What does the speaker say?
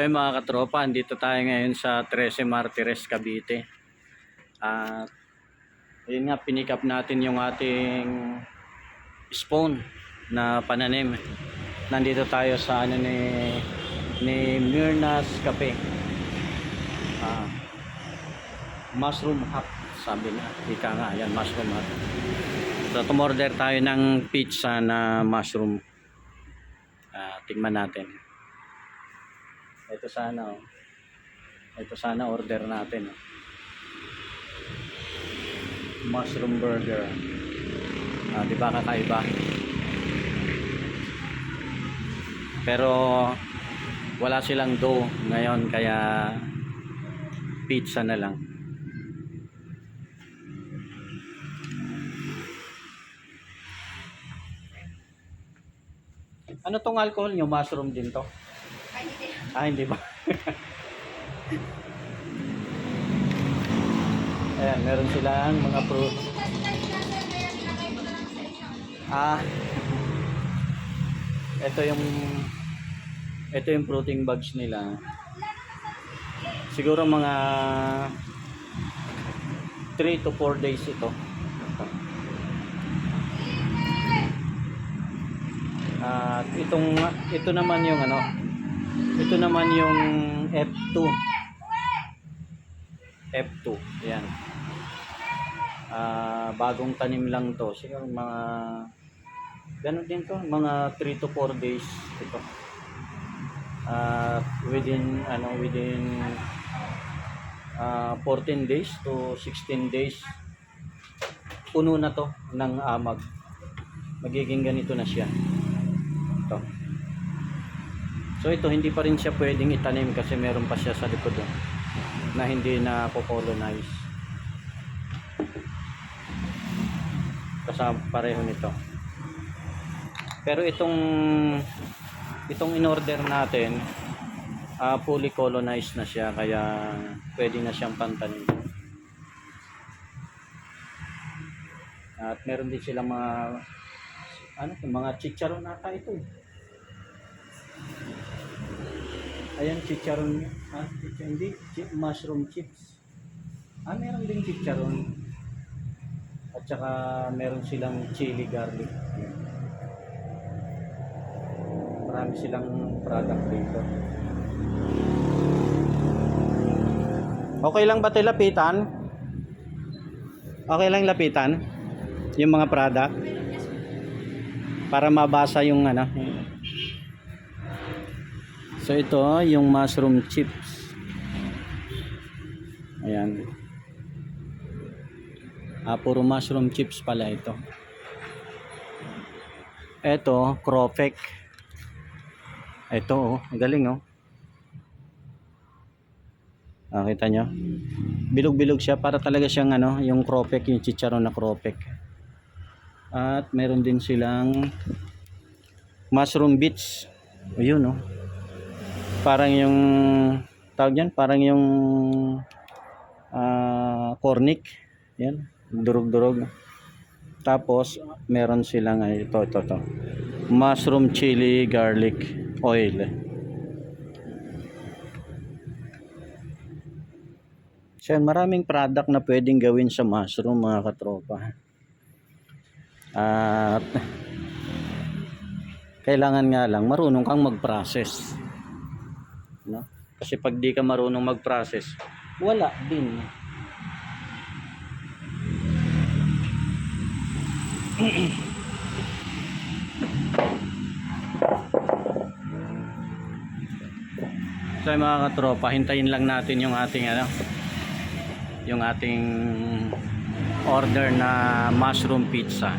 So yung mga katropa, andito tayo ngayon sa 13 Martires, Cavite. At ayun nga, pinick up natin yung ating spawn na pananim. Nandito tayo sa ano ni Myrna's Cafe. Mushroom hut, sabi na. Ika nga, yan, mushroom hut. So tumorder tayo ng pizza na mushroom. Tingnan natin. Ito sana, oh. Ito sana order natin, oh. Mushroom burger. Di ba kakaiba? Pero wala silang dough ngayon, kaya pizza na lang. Ano tong alcohol nyo? Mushroom din to? Hindi ba? Ayan, meron silang mga fruit. Ito yung fruiting bags nila. Siguro mga 3 to 4 days ito. At ito naman yung ano, ito naman yung F2. Yan. Bagong tanim lang to. Siguro mga ganun din to, mga 3 to 4 days ito. Within 14 days to 16 days puno na to ng amag. Magiging ganito na siya. Ito. So ito, hindi pa rin siya pwedeng itanim kasi meron pa siya sa likod na hindi na colonize. Kasama pareho nito. Pero itong in-order natin, fully colonized na siya, kaya pwede na siyang pantanim. At meron din silang mga chicharon nata ito. Ayan, chicharon. Hindi, mushroom chips. Meron din chicharon. At saka meron silang chili garlic. Marami silang product dito. Okay lang ba ito lapitan? Okay lang lapitan? Yung mga product? Para mabasa yung ano. So ito yung mushroom chips. Ayan. Puro mushroom chips pala ito. Ito, Cropek. Ito, galing, oh. Kita nyo? Bilog-bilog siya, para talaga siyang ano, yung Cropek, yung chicharon na Cropek. At meron din silang mushroom bits. Ayun, oh. Parang yung tawag yan, parang yung cornic. Yan, durog-durog. Tapos meron silang ito. Mushroom chili garlic oil. So maraming product na pwedeng gawin sa mushroom, mga katropa. At kailangan nga lang marunong kang mag-process, no? Kasi pag di ka marunong mag-process, wala din. So mga katropa, hintayin lang natin yung ating order na mushroom pizza.